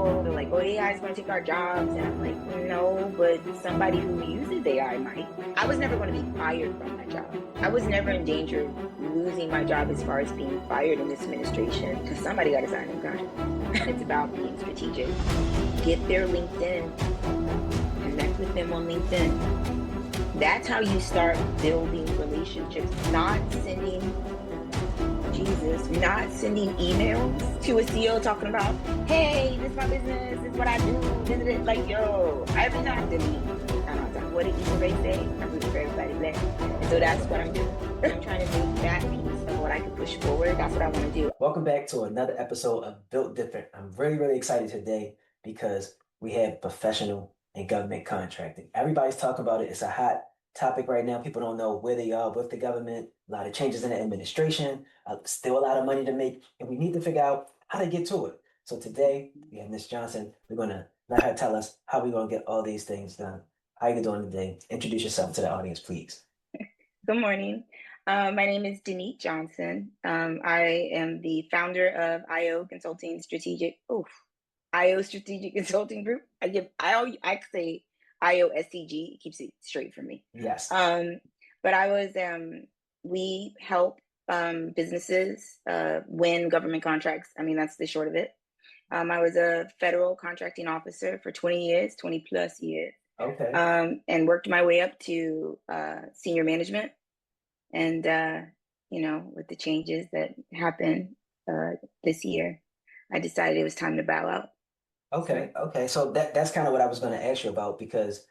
people, they're like, oh, AI is going to take our jobs. And I'm like, no, but somebody who uses AI might. I was never going to be fired from my job. I was never in danger of losing my job as far as being fired in this administration because somebody got to sign a contract. It's about being strategic. Get their LinkedIn, connect with them on LinkedIn. That's how you start building relationships, not sending emails to a CEO talking about, hey, this is my business, this is what I do, this is it. Like, yo, every time delete. I don't know what did Issa say? I'm rooting for everybody there. And so that's what I'm doing. I'm trying to make that piece of what I can push forward. That's what I want to do. Welcome back to another episode of Built Different. I'm really excited today because we have professional and government contracting. Everybody's talking about it. It's a hot topic right now. People don't know where they are with the government. A lot of changes in the administration, still a lot of money to make, and we need to figure out how to get to it. So today we have Ms. Johnson. We're going to let her tell us how we're going to get all these things done. How are you doing today? Introduce yourself to the audience, please. Good morning. My name is Danit Johnson. I am the founder of IO Strategic Consulting Group. I say IOSCG. It keeps it straight for me. Yes. But we help businesses win government contracts. I mean, that's the short of it. I was a federal contracting officer for 20 plus years. Okay. And worked my way up to senior management. And, with the changes that happened this year, I decided it was time to bow out. Okay. So that's kind of what I was going to ask you about because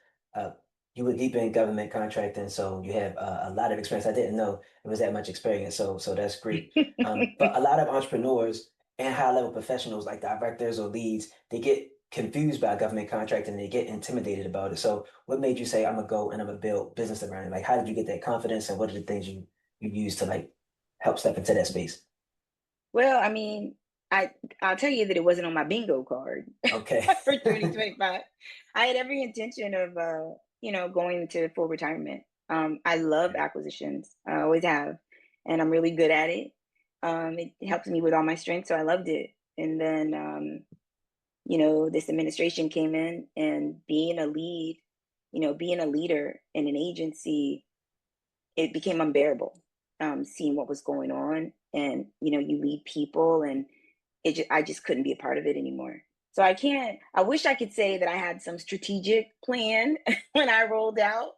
you were deep in government contracting, so you have a lot of experience. I didn't know it was that much experience, so that's great. But a lot of entrepreneurs and high-level professionals like directors or leads, they get confused by government contracting and they get intimidated about it. So what made you say, I'm gonna go and I'm gonna build business around it? Like, how did you get that confidence and what are the things you use to like help step into that space? Well, I mean, I'll tell you that it wasn't on my bingo card Okay. for 2025. I had every intention of, going to full retirement. I love acquisitions. I always have, and I'm really good at it. It helps me with all my strengths, so I loved it. And then, this administration came in, and being a leader in an agency, it became unbearable. Seeing what was going on, and you lead people, and I just couldn't be a part of it anymore. So I wish I could say that I had some strategic plan when I rolled out.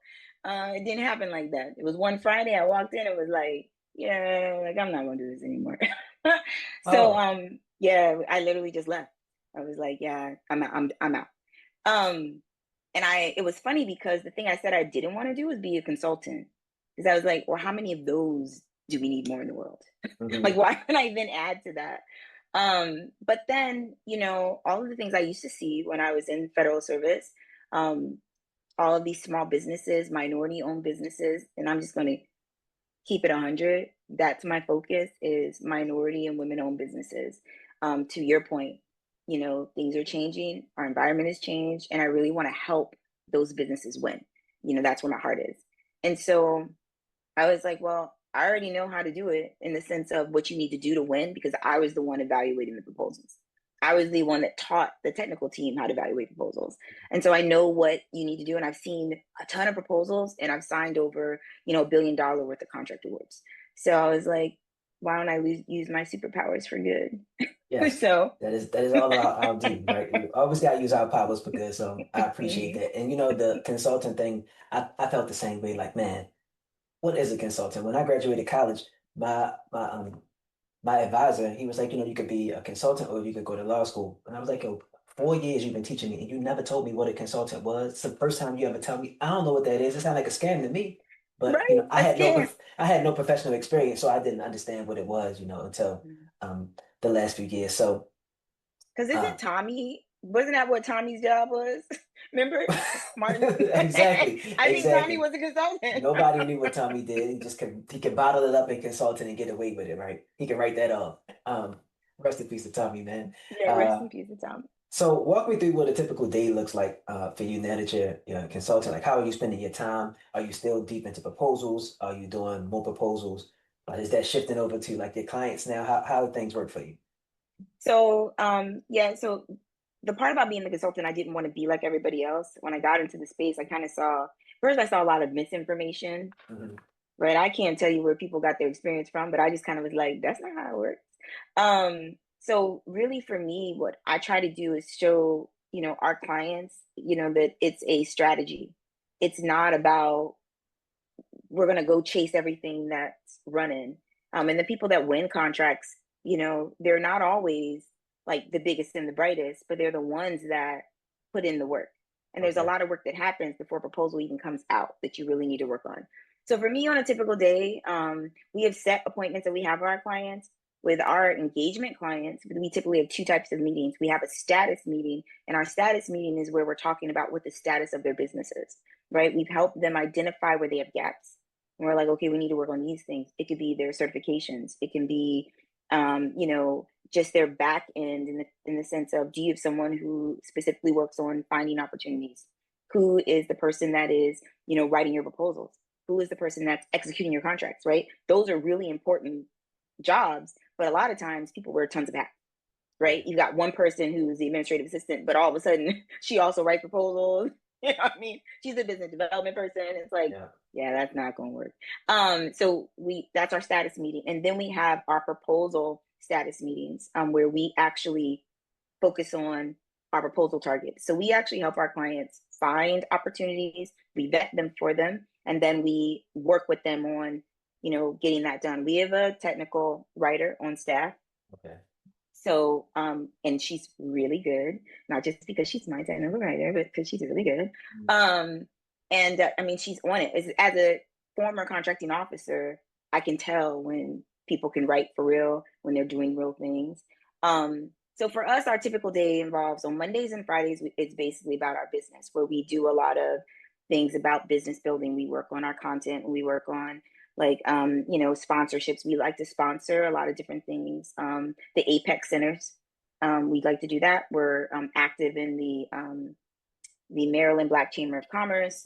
It didn't happen like that. It was one Friday, I walked in, it was like, yeah, like I'm not gonna do this anymore. So Oh, yeah, I literally just left. I was like, yeah, I'm out. And it was funny because the thing I said I didn't want to do was be a consultant. Because I was like, well, how many of those do we need more in the world? Like, mhm. why would I even add to that? But then, all of the things I used to see when I was in federal service, um, all of these small businesses, minority owned businesses, and I'm just going to keep it 100. That's my focus, is minority and women owned businesses. To your point, things are changing, our environment has changed, and I really want to help those businesses win. That's where my heart is. And so I was like, well, I already know how to do it in the sense of what you need to do to win, because I was the one evaluating the proposals. I was the one that taught the technical team how to evaluate proposals. And so I know what you need to do. And I've seen a ton of proposals, and I've signed over, $1 billion worth of contract awards. So I was like, why don't I use my superpowers for good? Yes, So that is all our duty, right? We always got to use our powers for good. So I appreciate mhm. that. And the consultant thing, I felt the same way. Like, man, what is a consultant? When I graduated college, my advisor, he was like, you could be a consultant or you could go to law school. And I was like, yo, 4 years you've been teaching me and you never told me what a consultant was. It's the first time you ever tell me. I don't know what that is. It sounds like a scam to me. But Right, I a had no scam. I had no professional experience, so I didn't understand what it was, until um the last few years. So Because uh wasn't that what Tommy's job was? Remember? Martin? exactly, I think Tommy exactly. was a consultant. Nobody knew what Tommy did. He could bottle it up in consulting and get away with it, right? He can write that off. Rest in peace to Tommy, man. Yeah, rest Uh in peace to Tommy. so walk me through what a typical day looks like for you now that you're a consultant. Like how are you spending your time? Are you still deep into proposals? Are you doing more proposals? Is that shifting over to like your clients now? How do things work for you? So, yeah, so the part about being the consultant, I didn't want to be like everybody else. When I got into the space, I kind of saw first I saw a lot of misinformation, Mhm. right? I can't tell you where people got their experience from, but I just kind of was like, that's not how it works. So really for me, what I try to do is show, our clients, that it's a strategy. It's not about we're going to go chase everything that's running. And the people that win contracts, they're not always like the biggest and the brightest, but they're the ones that put in the work. And there's a Okay. lot of work that happens before a proposal even comes out that you really need to work on. So for me, on a typical day, we have set appointments that we have with our clients. With our engagement clients, we typically have two types of meetings. We have a status meeting, and our status meeting is where we're talking about what the status of their business is, right? We've helped them identify where they have gaps, and we're like, okay, we need to work on these things. It could be their certifications. It can be, just their back end in the sense of, do you have someone who specifically works on finding opportunities? Who is the person that is, writing your proposals? Who is the person that's executing your contracts, right? Those are really important jobs, but a lot of times people wear tons of hats, Right. right? You got one person who's the administrative assistant, but all of a sudden she also writes proposals. You know what I mean? She's a business development person. It's like, Yeah. yeah, that's not going to work. So that's our status meeting, and then we have our proposal status meetings, where we actually focus on our proposal targets. So we actually help our clients find opportunities, we vet them for them, and then we work with them on, getting that done. We have a technical writer on staff. Okay. So, and she's really good, not just because she's my technical writer, but because she's really good. Mhm. Um, and I mean, she's on it. As a former contracting officer, I can tell when people can write for real, when they're doing real things. So for us, our typical day involves on Mondays and Fridays, it's basically about our business, where we do a lot of things about business building. We work on our content, we work on like sponsorships. We like to sponsor a lot of different things. The Apex centers, we'd like to do that. We're active in the Maryland Black Chamber of Commerce.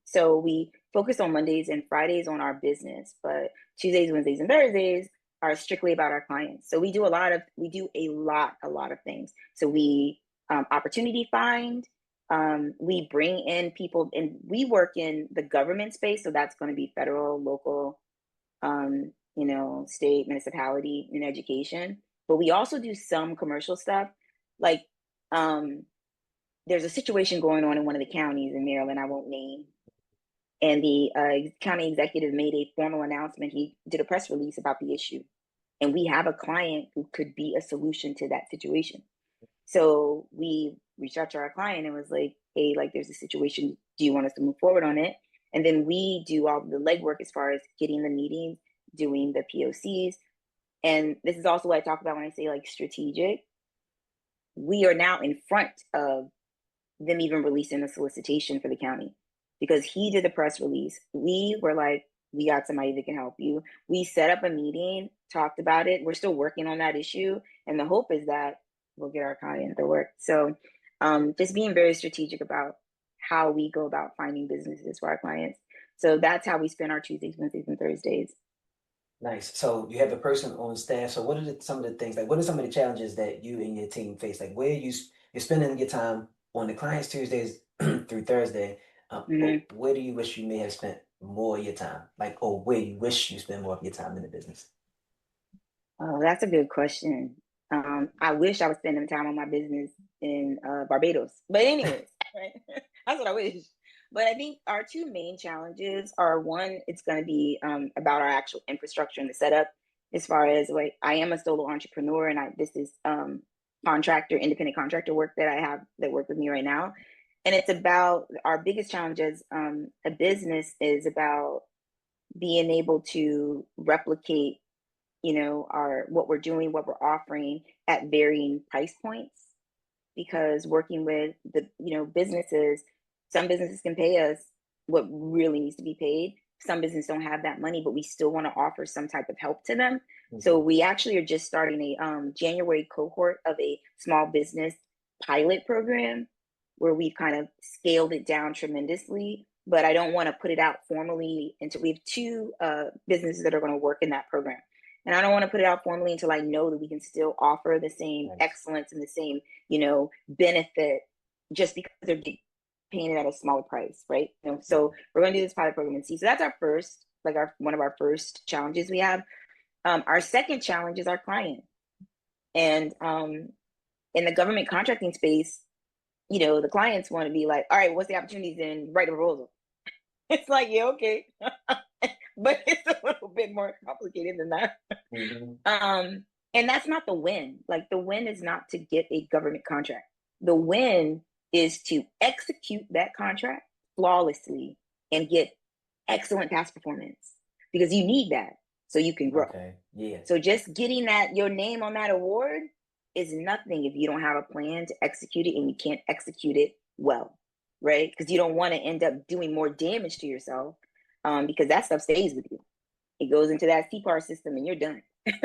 So we focus on Mondays and Fridays on our business, but Tuesdays, Wednesdays, and Thursdays are strictly about our clients. So we do a lot of things. So we opportunity find, we bring in people, and we work in the government space. So that's going to be federal, local, state, municipality, and education. But we also do some commercial stuff. Like, there's a situation going on in one of the counties in Maryland, I won't name. And the county executive made a formal announcement. He did a press release about the issue. And we have a client who could be a solution to that situation. So we reached out to our client and was like, hey, like there's a situation. Do you want us to move forward on it? And then we do all the legwork as far as getting the meetings, doing the POCs. And this is also what I talk about when I say like strategic. We are now in front of them even releasing the solicitation for the county because he did the press release. We were like, we got somebody that can help you. We set up a meeting, talked about it. We're still working on that issue. And the hope is that we'll get our client to work. So just being very strategic about how we go about finding businesses for our clients. So that's how we spend our Tuesdays, Wednesdays, and Thursdays. Nice. So you have a person on staff. So what are some of the things like what are some of the challenges that you and your team face? Like where you're spending your time on the clients Tuesdays through Thursday, Mm-hmm. but where do you wish you may have spent more of your time? Like, or where you wish you spend more of your time in the business? Oh, that's a good question. I wish I was spending time on my business in Barbados. But anyways, right? That's what I wish. But I think our two main challenges are one, it's going to be about our actual infrastructure and the setup. As far as like, I am a solo entrepreneur, and this is independent contractor work that I have that work with me right now. And it's about our biggest challenge as a business is about being able to replicate our what we're doing, what we're offering at varying price points. Because working with the businesses, some businesses can pay us what really needs to be paid. Some businesses don't have that money, but we still want to offer some type of help to them. So Mhm. we actually are just starting a January cohort of a small business pilot program where we've kind of scaled it down tremendously. But I don't want to put it out formally until we have two businesses that are going to work in that program. And I don't want to put it out formally until I know that we can still offer the same Nice. excellence and the same, benefit just because they're paying it at a smaller price, right? So we're going to do this pilot program and see. So that's our first, like our one of our first challenges we have. Our second challenge is our client. And in the government contracting space, the clients want to be like, all right, what's the opportunities in write a proposal? It's like, yeah, okay. But it's a little bit more complicated than that. Hmm. And that's not the win. Like the win is not to get a government contract. The win is to execute that contract flawlessly and get excellent past performance because you need that so you can grow. Okay. Yeah. So just getting that your name on that award is nothing if you don't have a plan to execute it and you can't execute it well, right? Because you don't want to end up doing more damage to yourself because that stuff stays with you. It goes into that CPAR system and you're done.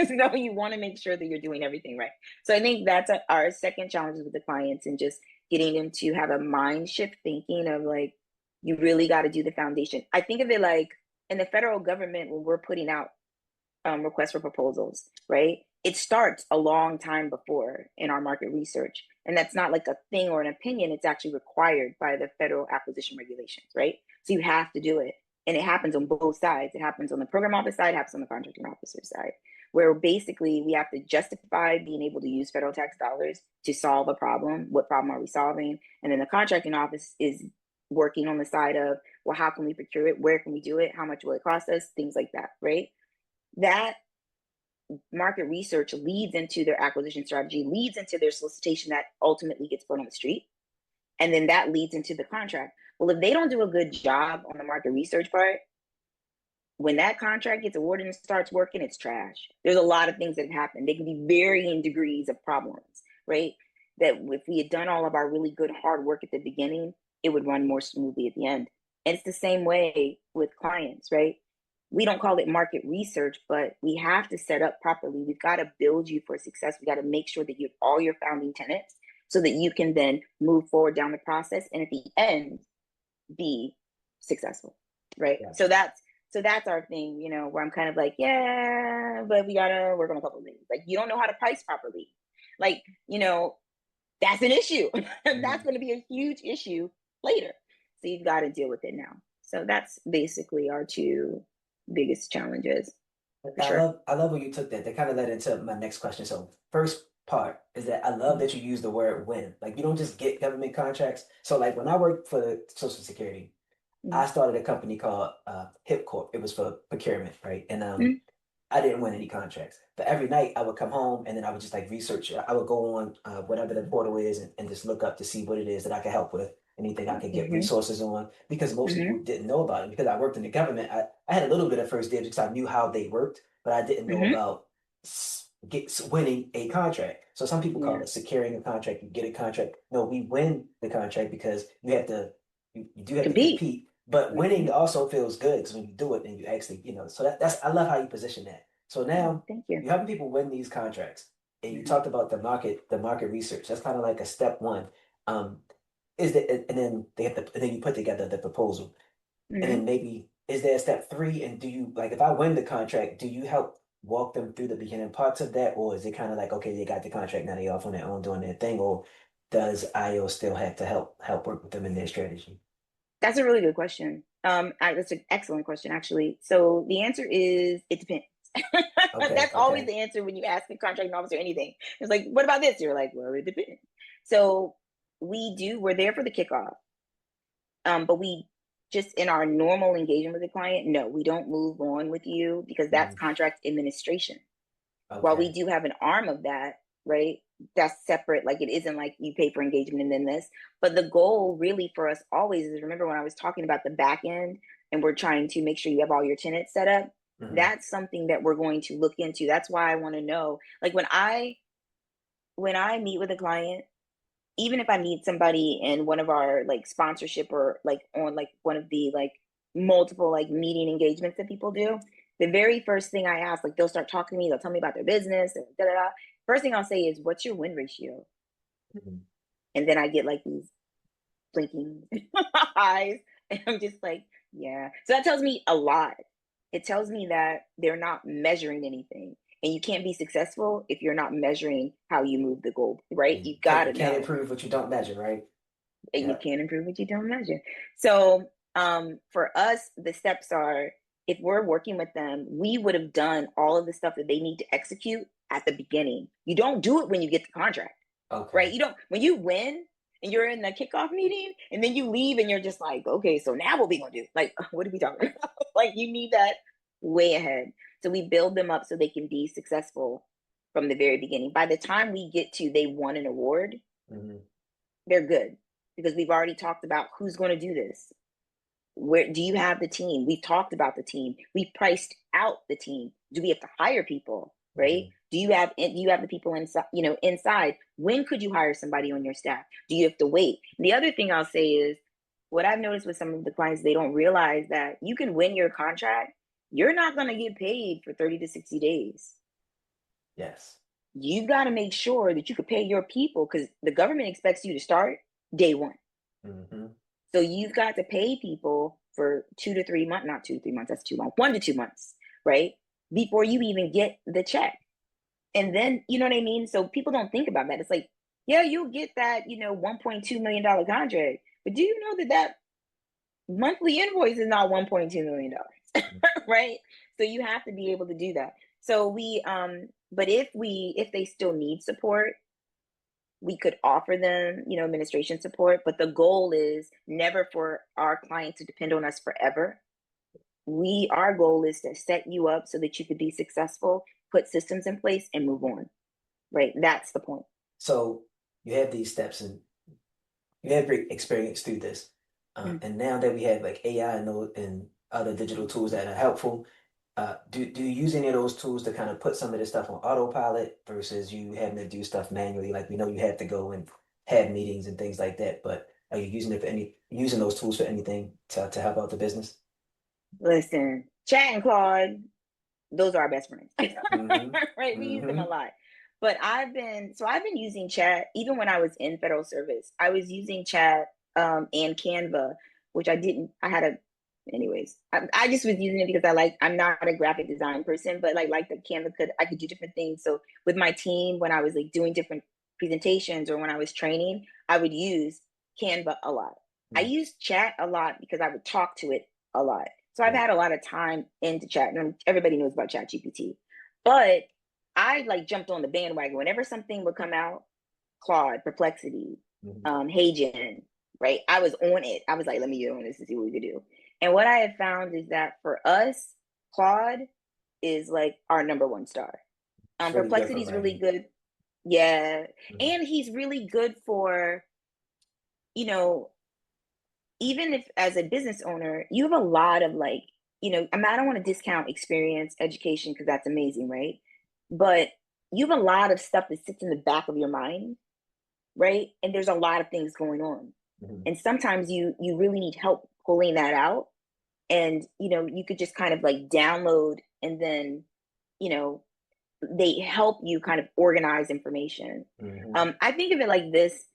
So you want to make sure that you're doing everything right. So I think that's our second challenge with the clients and just getting them to have a mind shift thinking of like, you really got to do the foundation. I think of it like in the federal government when we're putting out requests for proposals, right? It starts a long time before in our market research. And that's not like a thing or an opinion. It's actually required by the federal acquisition regulations, right? So you have to do it. And it happens on both sides. It happens on the program office side, it happens on the contracting officer side, where basically we have to justify being able to use federal tax dollars to solve a problem. What problem are we solving? And then the contracting office is working on the side of, well, how can we procure it? Where can we do it? How much will it cost us? Things like that, right? That market research leads into their acquisition strategy, leads into their solicitation that ultimately gets put on the street. And then that leads into the contract. Well, if they don't do a good job on the market research part, when that contract gets awarded and starts working, it's trash. There's a lot of things that happen. They can be varying degrees of problems, right? That if we had done all of our really good hard work at the beginning, it would run more smoothly at the end. And it's the same way with clients, right? We don't call it market research, but we have to set up properly. We've got to build you for success. We got to make sure that you have all your founding tenants so that you can then move forward down the process and at the end be successful, right? Gotcha. So that's our thing, where I'm kind of like, yeah, but we gotta work on a couple of things. Like you don't know how to price properly, like that's an issue. And that's Mhm. going to be a huge issue later. So you've got to deal with it now. So that's basically our two biggest challenges for sure. I love where you took that. That kind of led into my next question. So first part is that I love Mhm. that you use the word win. Like you don't just get government contracts. So like when I worked for the Social Security, I Mhm. started a company called Hip Corp. It was for procurement, right? And Mhm. I didn't win any contracts. But every night I would come home and then I would just like research. I would go on whatever the portal is and just look up to see what it is that I could help with, anything I could get Mhm. resources on, because most people Mhm. didn't know about it. Because I worked in the government, I had a little bit of first dibs because I knew how they worked, but I didn't know Mhm. about winning a contract. So some people call Yeah. it securing a contract. You get a contract. No, we win the contract because you do have to Compete. compete. But winning Mhm. also feels good because when you do it and you actually, so that's I love how you position that. So Oh, now thank you. you're helping people win these contracts, and you Mhm. talked about the market research. That's kind of like a step one. Um, and then and then you put together the proposal, and then Mhm. maybe is there a step three? And do you like if I win the contract, do you help walk them through the beginning parts of that, or is it kind of like okay, they got the contract now, they off on their own doing their thing, or does IO still have to help work with them in their strategy? That's a really good question. That's an excellent question, actually. So the answer is it depends. Okay, That's always okay. the answer when you ask a contracting officer anything. It's like, what about this? You're like, well, it depends. So we're there for the kickoff. But we just in our normal engagement with the client, no, we don't move on with you because that's Mhm. contract administration. While we Okay. do have an arm of that, right? That's separate. Like it isn't like you pay for engagement and then this. But the goal really for us always is remember when I was talking about the back end and we're trying to make sure you have all your tenants set up. Hmm. That's something that we're going to look into. That's why I want to know. Like when I meet with a client, even if I meet somebody in one of our like sponsorship or like on like one of the like multiple like meeting engagements that people do, the very first thing I ask, like they'll start talking to me, they'll tell me about their business, and da da da. First thing I'll say is, "What's your win ratio?" Hmm. And then I get like these blinking eyes, and I'm just like, "Yeah." So that tells me a lot. It tells me that they're not measuring anything. And you can't be successful if you're not measuring how you move the goal, right? You You can't gotta you can't know. improve what you don't measure, right? And you Yeah. can't improve what you don't measure. So for us, the steps are, if we're working with them, we would have done all of the stuff that they need to execute at the beginning. You don't do it when you get the contract, right? Okay. You don't, when you win and you're in the kickoff meeting and then you leave and you're just like, okay, so now what we gonna do? Like, what are we talking about? Like, you need that way ahead. So we build them up so they can be successful from the very beginning. By the time we get to they won an award, Hmm. they're good because we've already talked about who's going to do this. Where do you have the team? We've talked about the team. We've priced out the team. Do we have to hire people? Right? Hmm. Do you have the people inside? Inside. When could you hire somebody on your staff? Do you have to wait? The other thing I'll say is, what I've noticed with some of the clients, they don't realize that you can win your contract. You're not going to get paid for 30 to 60 days. Yes. You've got to make sure that you could pay your people because the government expects you to start day one. Hmm. So you've got to pay people for 2 to 3 months, not 2 to 3 months, that's too long, 1 to 2 months, right? Before you even get the check. And then, you know what I mean? So people don't think about that. It's like, yeah, you'll get that, $1.2 million contract. But do you know that that monthly invoice is not $1.2 million, right? So you have to be able to do that. So but if they still need support, we could offer them, administration support, but the goal is never for our client to depend on us forever. Our goal is to set you up so that you could be successful, put systems in place and move on. Right? That's the point. So you have these steps and you have great experience through this. Mm. And now that we have like AI and other digital tools that are helpful, do you use any of those tools to kind of put some of this stuff on autopilot versus you having to do stuff manually? Like we know you have to go and have meetings and things like that, but are you using those tools for anything to help out the business? Listen, Chat and Claude, those are our best friends. Hmm. Right? We use them a Hmm. lot. But I've been using Chat even when I was in federal service. I was using Chat and Canva, which I had a anyways. I just was using it because I'm not a graphic design person, but like the Canva I could do different things. So with my team, when I was like doing different presentations or when I was training, I would use Canva a lot. I used Chat a lot because I would talk to it a lot. So I've Yeah. had a lot of time into Chat, and everybody knows about ChatGPT. But I like jumped on the bandwagon whenever something would come out. Claude, Perplexity, Hmm. HeyGen, right? I was on it. I was like, let me get on this to see what we could do. And what I have found is that for us, Claude is like our number one star. It's really good for Perplexity is really writing. good. Yeah. Hmm. And he's really good for, you know, even if as a business owner, you have a lot of like, I don't want to discount experience, education, because that's amazing, right? But you have a lot of stuff that sits in the back of your mind, right? And there's a lot of things going on. Hmm. And sometimes you really need help pulling that out. And you could just kind of like download and then, you know, they help you kind of organize information. Hmm. I think of it like this,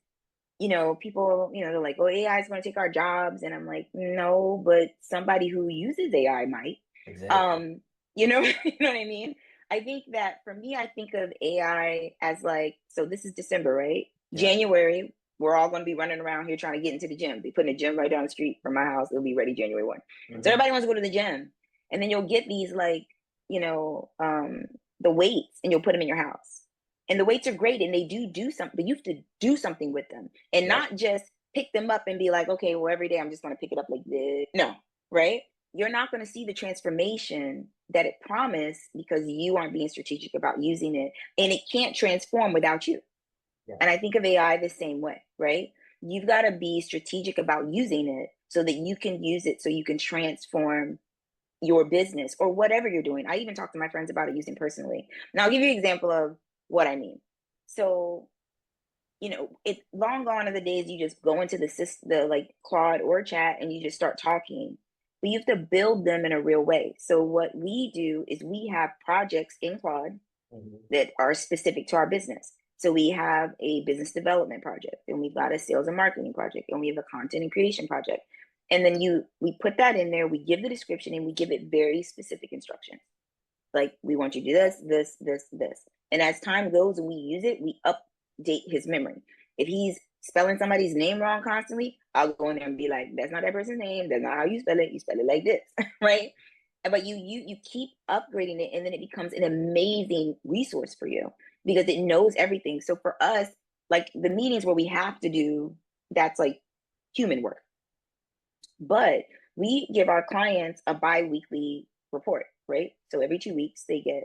people, they're like, oh, AI is going to take our jobs. And I'm like, no, but somebody who uses AI might. Exactly. Um, you know what I mean? I think that for me, I think of AI as like, so this is December, right? Yeah. January, we're all going to be running around here trying to get into the gym. They putting a gym right down the street from my house. It'll be ready January 1. So Hmm. everybody wants to go to the gym. And then you'll get these like, you know, um, the weights and you'll put them in your house. And the weights are great and they do something, but you have to do something with them and Yep. not just pick them up and be like, okay, well, every day I'm just going to pick it up like this. No, right? You're not going to see the transformation that it promised because you aren't being strategic about using it. And it can't transform without you. Yeah. And I think of AI the same way, right? You've got to be strategic about using it so that you can use it so you can transform your business or whatever you're doing. I even talk to my friends about it using personally. Now I'll give you an example of what I mean. So, it's long gone are the days you just go into the like Claude or chat and you just start talking. But you have to build them in a real way. So what we do is we have projects in Claude Hmm. that are specific to our business. So we have a business development project, and we've got a sales and marketing project, and we have a content and creation project. And then we put that in there, we give the description, and we give it very specific instructions. Like, we want you to do this. And as time goes and we use it, we update his memory. If he's spelling somebody's name wrong constantly, I'll go in there and be like, that's not that person's name. That's not how you spell it. You spell it like this, right? But you keep upgrading it, and then it becomes an amazing resource for you because it knows everything. So for us, like the meetings where we have to do, that's like human work. But we give our clients a bi-weekly report, right? So every 2 weeks they get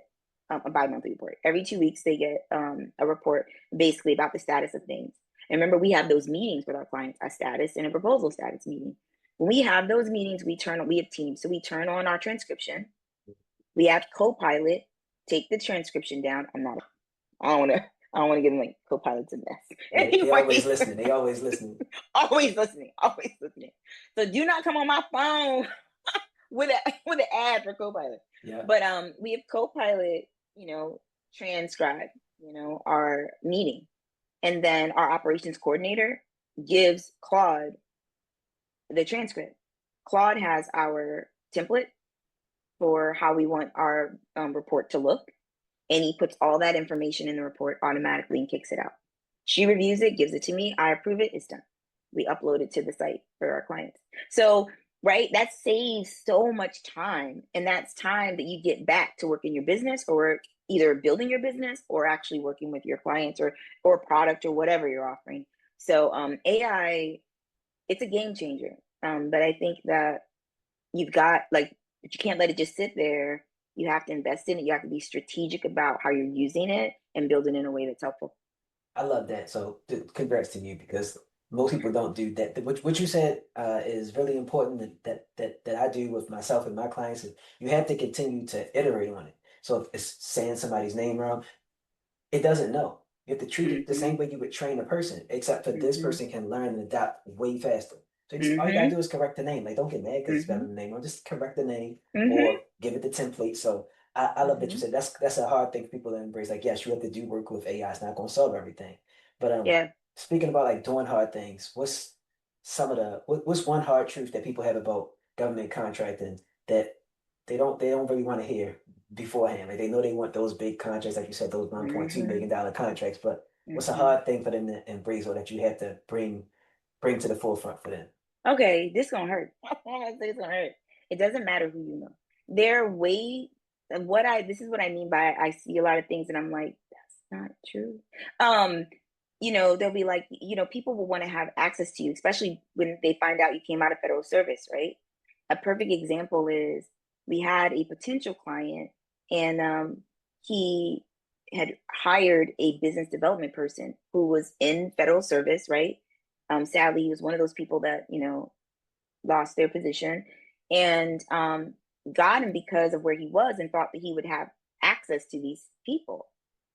a bi-monthly report. Every 2 weeks they get a report basically about the status of things. And remember, we have those meetings with our clients, a status and a proposal status meeting. When we have those meetings, we have teams. So we turn on our transcription. We have Copilot take the transcription down. I don't want to. I don't want to give them like Copilot's a mess. Yeah, they always Anyway, listening. They always listening. always listening, always listening. So do not come on my phone with an ad for Copilot. Yeah. But we have Copilot, transcribe, our meeting. And then our operations coordinator gives Claude the transcript. Claude has our template for how we want our report to look. And he puts all that information in the report automatically and kicks it out. She reviews it, gives it to me, I approve it, it's done. We upload it to the site for our clients. So, right, that saves so much time. And that's time that you get back to work in your business, or either building your business or actually working with your clients or product or whatever you're offering. So AI, it's a game changer. But I think that you've got like, but you can't let it just sit there. You have to invest in it. You have to be strategic about how you're using it and build it in a way that's helpful. I love that. So congrats to you because most people don't do that. What you said is really important that I do with myself and my clients is you have to continue to iterate on it. So if it's saying somebody's name wrong, it doesn't know. You have to treat it the Mm-hmm. same way you would train a person, except for this Mm-hmm. person can learn and adapt way faster. So all you gotta Mm-hmm. do is correct the name. Like, don't get mad because it's Mm-hmm. spelling the name wrong. Just correct the name Mm-hmm. or give it the template. So I love that you Mm-hmm. said that's a hard thing for people to embrace. Like, yes, you have to do work with AI. It's not gonna solve everything. But Yeah. speaking about like doing hard things, what's some of what's one hard truth that people have about government contracting that they don't really want to hear beforehand? Like they know they want those big contracts, like you said, those $1.2 Mm-hmm. billion contracts, but what's a Mm-hmm. hard thing for them to embrace or that you have to bring to the forefront for them? Okay, this gonna hurt. I'm gonna say it's gonna hurt. It doesn't matter who you know. Their way, and this is what I mean by I see a lot of things and I'm like, that's not true. Um, they'll be like, people will want to have access to you, especially when they find out you came out of federal service, right? A perfect example is we had a potential client, and he had hired a business development person who was in federal service, right? Sadly, he was one of those people that, lost their position, and got him because of where he was and thought that he would have access to these people.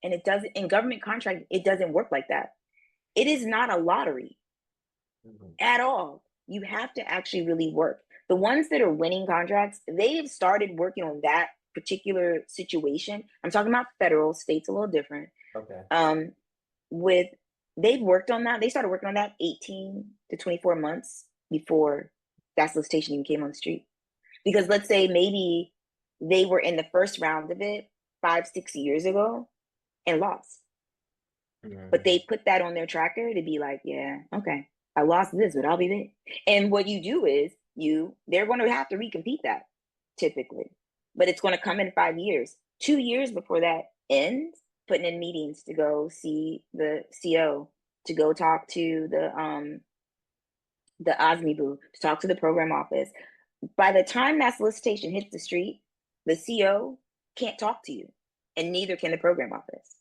And it doesn't, in government contract, it doesn't work like that. It is not a lottery Mhm. at all. You have to actually really work. The ones that are winning contracts, they've started working on that particular situation. I'm talking about federal, states a little different. Okay. Um, with they've worked on that. They started working on that 18 to 24 months before that solicitation even came on the street. Because let's say maybe they were in the first round of it 5, 6 years ago and lost. But Mhm. they put that on their tracker to be like, yeah, okay, I lost this, but I'll be there. And what you do is they're going to have to recompete that typically, but it's going to come in 5 years. 2 years before that ends, putting in meetings to go see the CO, to go talk to the OSME booth, to talk to the program office. By the time that solicitation hits the street, the CO can't talk to you, and neither can the program office.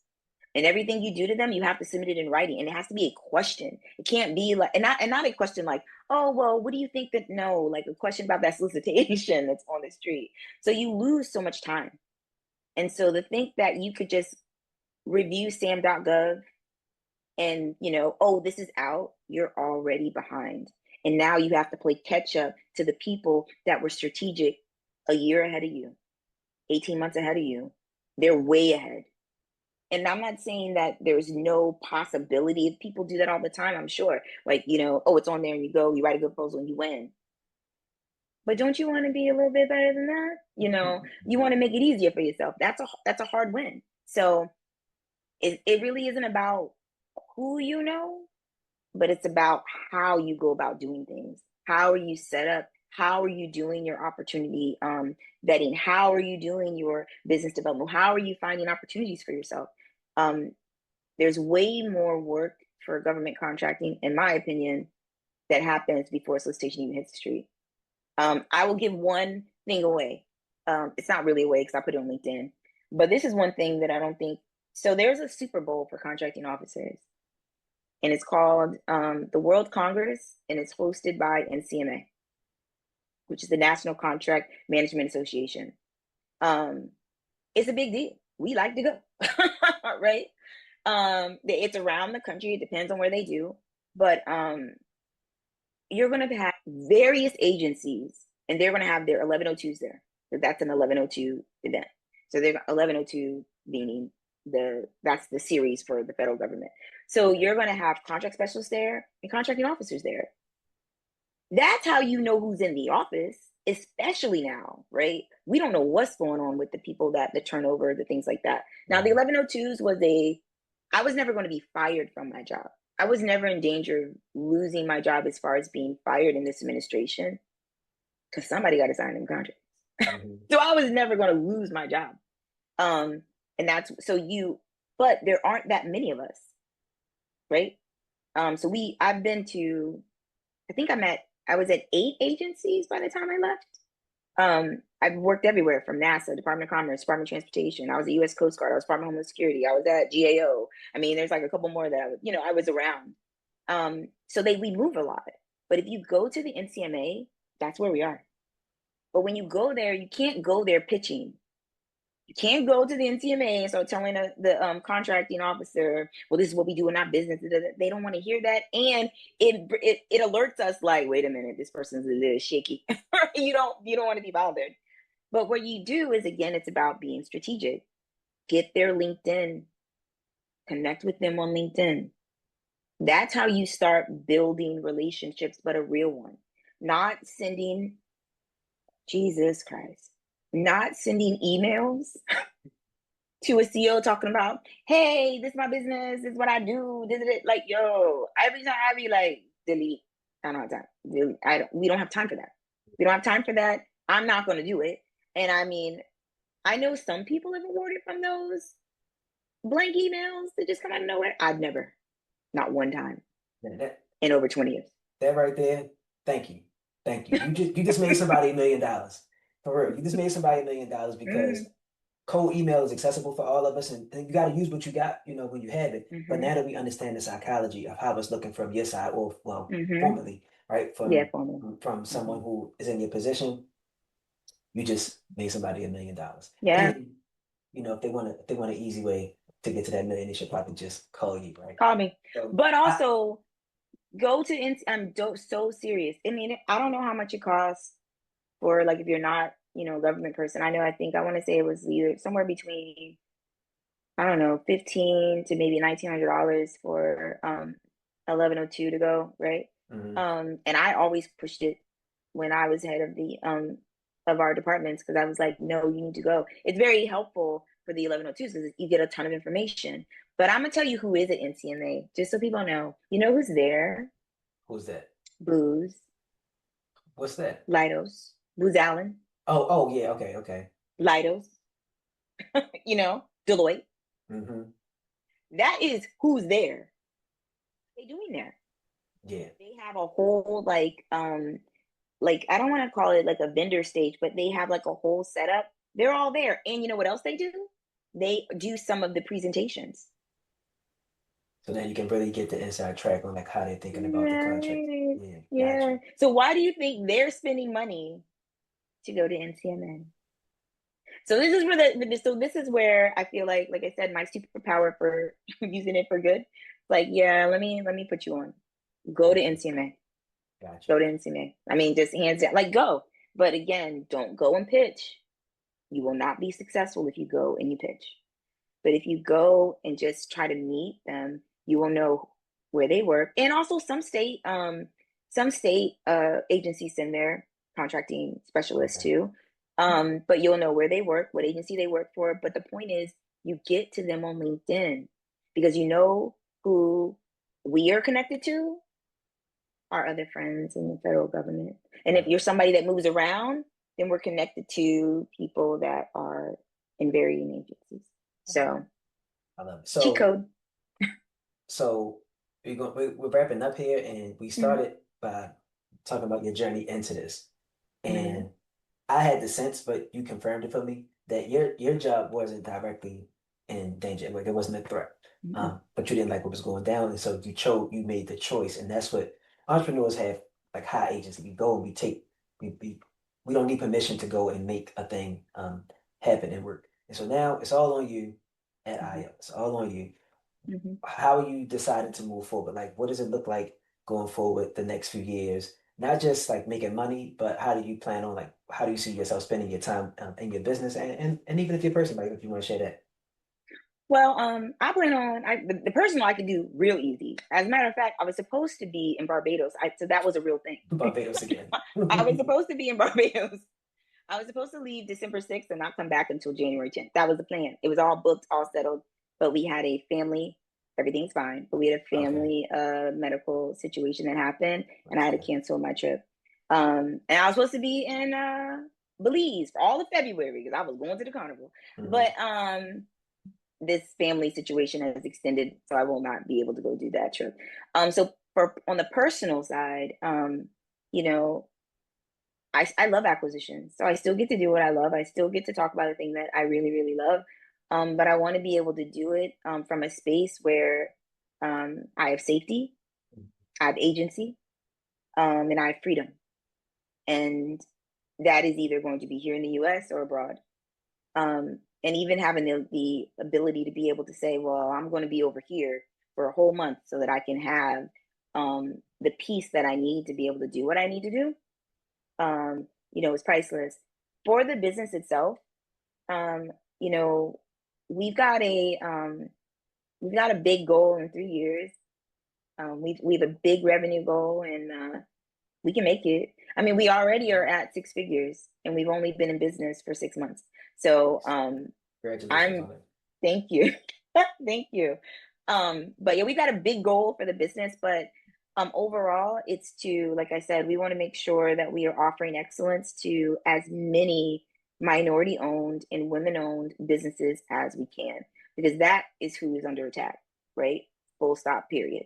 And everything you do to them, you have to submit it in writing, and it has to be a question. It can't be like, and not a question like, oh well, what do you think that? No, like a question about that solicitation that's on the street. So you lose so much time. And so to think that you could just review sam.gov and oh, this is out, you're already behind. And now you have to play catch up to the people that were strategic a year ahead of you, 18 months ahead of you. They're way ahead. And I'm not saying that there's no possibility if people do that all the time, I'm sure. Like, oh, it's on there and you go, you write a good proposal and you win. But don't you want to be a little bit better than that? You want to make it easier for yourself. That's a hard win. So it really isn't about who you know, but it's about how you go about doing things. How are you set up? How are you doing your opportunity vetting? How are you doing your business development? How are you finding opportunities for yourself? Um, there's way more work for government contracting, in my opinion, that happens before a solicitation even hits the street. I will give one thing away. It's not really away because I put it on LinkedIn, but this is one thing that I don't think. So there's a Super Bowl for contracting officers, and it's called the World Congress, and it's hosted by NCMA, which is the National Contract Management Association. Um, it's a big deal. We like to go, right? It's around the country. It depends on where they do, but you're going to have various agencies, and they're going to have their 1102s there. So that's an 1102 event. So they're 1102 meaning that's the series for the federal government. So you're going to have contract specialists there and contracting officers there. That's how you know who's in the office, especially now, right? We don't know what's going on with the people that the turnover, the things like that. Now, the 1102s I was never going to be fired from my job. I was never in danger of losing my job as far as being fired in this administration because somebody got to sign them contracts. Mhm. So I was never going to lose my job. And that's but there aren't that many of us, right? I've been to, I think I was at 8 agencies by the time I left. I've worked everywhere from NASA, Department of Commerce, Department of Transportation. I was at U.S. Coast Guard. I was Department of Homeland Security. I was at GAO. I mean, there's like a couple more that I was around. So we move a lot. But if you go to the NCMA, that's where we are. But when you go there, you can't go there pitching. You can't go to the NCMA and start telling the contracting officer, well, this is what we do in our business. They don't want to hear that. And it alerts us like, wait a minute, this person's a little shaky. You don't want to be bothered. But what you do is, again, it's about being strategic. Get their LinkedIn, connect with them on LinkedIn. That's how you start building relationships, but a real one. Not sending, Jesus Christ, not sending emails to a CEO talking about, hey, this is my business, this is what I do, this is it. Like, yo, every time I be like, delete. I don't have time. We don't have time for that. We don't have time for that. I'm not going to do it. And I mean, I know some people have awarded from those blank emails that just come out of nowhere. I've never, not one time That, in over 20 years. that right there, thank you. Thank you. You just made somebody $1 million. For real. You just made somebody $1 million because Mm-hmm. cold email is accessible for all of us, and you got to use what you got, when you have it. But Mm-hmm. now that we understand the psychology of how it's looking from your side, or well, Mm-hmm. formerly, right, Yeah, from for me. from Mm-hmm. someone who is in your position, you just made somebody $1 million. Yeah, And if they want an easy way to get to that million, they should probably just call you, right? call me. So But I also go to, I'm so serious. I mean, I don't know how much it costs for like if you're not, a government person. I want to say it was either somewhere between, I don't know, 15 to maybe $1,900 for 1102 to go, right? mhm. And I always pushed it when I was head of our departments because I was like, no, you need to go. It's very helpful for the 1102s because you get a ton of information. But I'm gonna tell you who is at NCMA, just so people know. You know who's there? Who's that? Booz, What's that? Lidos, Booz Allen, Oh, yeah, okay, okay. Lidos, Deloitte. Hmm. That is who's there. What are they doing there? Yeah. They have a whole like I don't want to call it like a vendor stage, but they have like a whole setup. They're all there. And you know what else they do? They do some of the presentations. So now you can really get the inside track on like how they're thinking about the contract. Right. Yeah, got Yeah. you. So why do you think they're spending money to go to NCMN? So this is where I feel like I said, my superpower for using it for good. Like, yeah, let me put you on. Go to Got you. NCMA. Got you. Go to NCMA. I mean, just hands down, like go. But again, don't go and pitch. You will not be successful if you go and you pitch. But if you go and just try to meet them, you will know where they work. And also some state agencies send their contracting specialists Okay. too. But you'll know where they work, what agency they work for. But the point is, you get to them on LinkedIn because you know who we are connected to, our other friends in the federal government. And if Right. you're somebody that moves around, then we're connected to people that are in varying agencies. Okay. So I love it. cheat code. So we're wrapping up here, and we Mm-hmm, started by talking about your journey into this. mm-hmm, And I had the sense, but you confirmed it for me, that your job wasn't directly in danger. Like it wasn't a threat. mm-hmm, But you didn't like what was going down, and so you made the choice, and that's what entrepreneurs have, like high agency. We go and we we we don't need permission to go and make a thing happen and work. And so now it's all on you at mm-hmm, IO. It's all on you. mm-hmm. How you decided to move forward? Like, what does it look like going forward the next few years? Not just like making money, but how do you plan on, like, how do you see yourself spending your time in your business, and even if you're personal, like if you want to share that. Well, I plan on the personal I can do real easy. As a matter of fact, I was supposed to be in Barbados. So that was a real thing. Barbados again. I was supposed to be in Barbados. I was supposed to leave December 6th and not come back until January 10th. That was the plan. It was all booked, all settled, but we had a family, everything's fine, but we had a Okay, family medical situation that happened and I that's had to good. cancel my trip. And I was supposed to be in Belize for all of February because I was going to the carnival. Hmm. But this family situation has extended, so I will not be able to go do that trip. So for on the personal side, you know, I love acquisitions. So I still get to do what I love. I still get to talk about the thing that I really, really love. But I want to be able to do it from a space where I have safety, I have agency, and I have freedom. And that is either going to be here in the US or abroad. And even having the ability to be able to say, well, I'm going to be over here for a whole month so that I can have the peace that I need to be able to do what I need to do, is priceless. For the business itself, um, you know, we've got a big goal in 3 years. We have a big revenue goal, and we can make it. I mean, we already are at six figures, and we've only been in business for 6 months. So Congratulations I'm on it. thank you. Thank you. But yeah, we've got a big goal for the business, but overall it's to, like I said, we want to make sure that we are offering excellence to as many minority owned and women owned businesses as we can, because that is who is under attack, right? Full stop, period.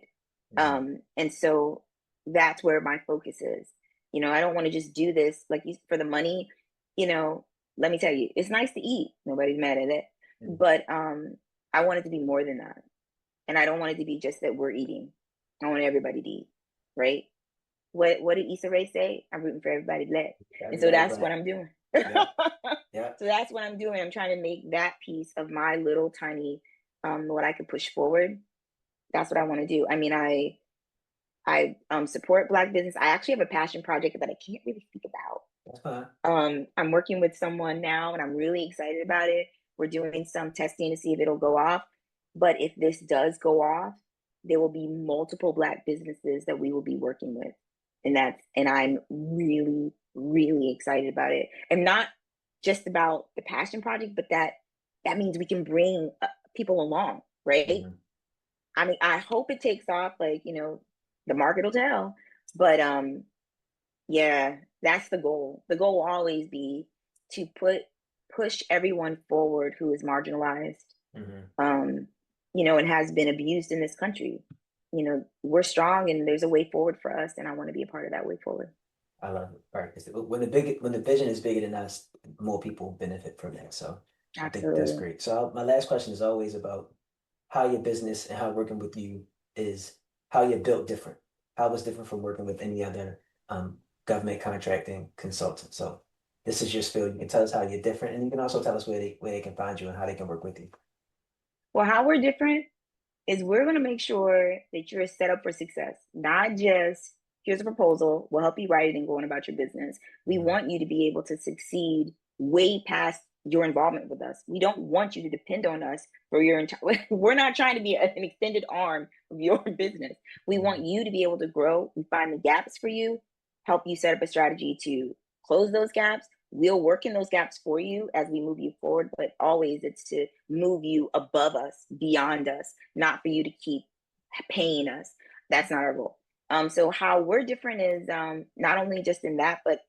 Mhm. And so that's where my focus is. I don't want to just do this like for the money, you know, let me tell you, it's nice to eat. Nobody's mad at it. Mhm. But I want it to be more than that. And I don't want it to be just that we're eating. I want everybody to eat, right? What did Issa Rae say? I'm rooting for everybody black. And so Everybody that's what black. I'm doing. Yep. Yep. So that's what I'm doing. I'm trying to make that piece of my little tiny what I could push forward. That's what I want to do. I mean, I support Black business. I actually have a passion project that I can't really speak about. That's fine. I'm working with someone now and I'm really excited about it. We're doing some testing to see if it'll go off. But if this does go off, there will be multiple Black businesses that we will be working with. And I'm really, really excited about it. And not just about the passion project, but that means we can bring people along, right? Hmm. I mean, I hope it takes off, like, the market will tell. But yeah, that's the goal. The goal will always be to push everyone forward who is marginalized, Hmm. um, and has been abused in this country. We're strong and there's a way forward for us, and I want to be a part of that way forward. I love it. Right. When the vision is bigger than us, more people benefit from that. So I think that's Absolutely. great. So my last question is always about how your business and how working with you is, how you're built different. How it's different from working with any other um, government contracting consultant. So this is your spiel. You can tell us how you're different, and you can also tell us where they can find you and how they can work with you. Well, how we're different is we're going to make sure that you're set up for success, not just here's a proposal, we'll help you write it and go on about your business. We Hmm. want you to be able to succeed way past your involvement with us. We don't want you to depend on us for your entire, we're not trying to be an extended arm of your business. We want Hmm. you to be able to grow. We find the gaps for you, help you set up a strategy to close those gaps. We'll work in those gaps for you as we move you forward, but always it's to move you above us, beyond us, not for you to keep paying us. That's not our goal. So how we're different is not only just in that, but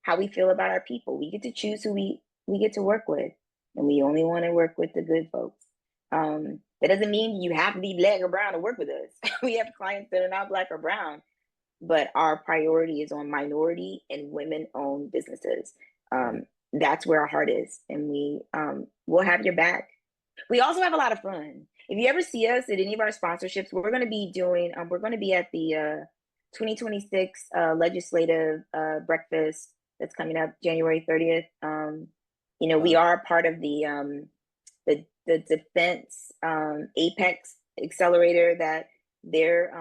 how we feel about our people. We get to choose who we get to work with, and we only want to work with the good folks. That doesn't mean you have to be black or brown to work with us. We have clients that are not black or brown, but our priority is on minority and women-owned businesses. Right. That's where our heart is, and we'll have your back. We also have a lot of fun. If you ever see us at any of our sponsorships, we're going to be doing. We're going to be at the 2026 legislative breakfast that's coming up January 30th. We Wow. are part of the defense Apex accelerator that their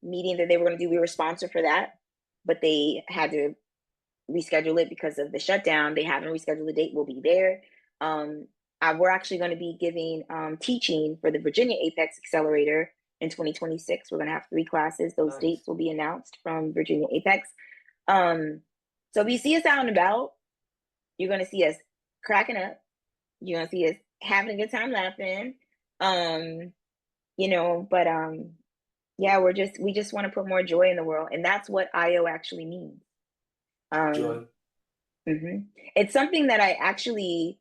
meeting that they were going to do. We were sponsored for that, but they had to reschedule it because of the shutdown. They haven't rescheduled the date. We'll be there. We're actually going to be giving teaching for the Virginia Apex Accelerator in 2026. We're going to have 3 classes. Those Nice. dates will be announced from Virginia Apex. So if you see us out and about, you're going to see us cracking up. You're going to see us having a good time laughing. Um, but yeah, we just want to put more joy in the world, and that's what IO actually means. Um, Joy. mhm. It's something that I actually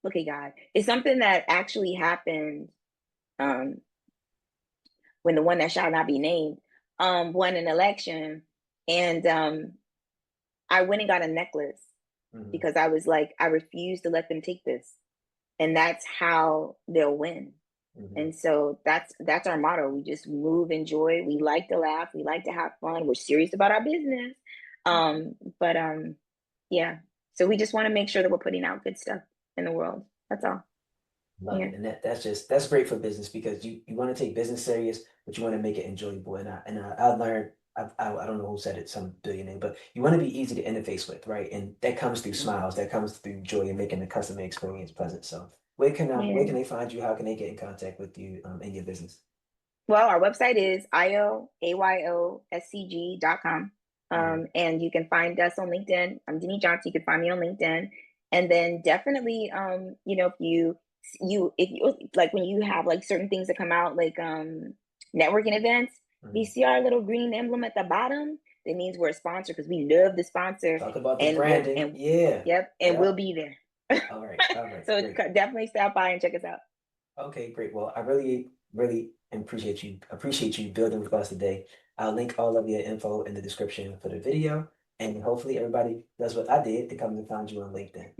look at God. It's something that actually happened um, when the one that shall not be named won an election, and I went and got a necklace Hmm. because I was like, I refuse to let them take this, and that's how they'll win. Hmm. And so that's our motto. We just move in joy. We like to laugh. We like to have fun. We're serious about our business. Hmm. But yeah. So we just want to make sure that we're putting out good stuff in the world. That's all. Love Yeah. it. And that's great for business because you want to take business serious, but you want to make it enjoyable. I learned I don't know who said it, some billionaire, but you want to be easy to interface with, right? And that comes through smiles, that comes through joy and making the customer experience pleasant. So where Yeah. can they find you? How can they get in contact with you in your business? Well, our website is ioayoscg.com. Hmm. And you can find us on LinkedIn. I'm Danit Johnson. You can find me on LinkedIn. And then definitely, if you like when you have like certain things that come out, like networking events, you Hmm. see our little green emblem at the bottom, that means we're a sponsor because we love the sponsor, Talk about the and we'll branding. and Yeah. yep, and we'll Yep. be there. All right. All right. So Great. definitely stop by and check us out. Okay, great. Well, I really appreciate you building with us today. I'll link all of your info in the description for the video, and hopefully everybody does what I did to come and find you on LinkedIn.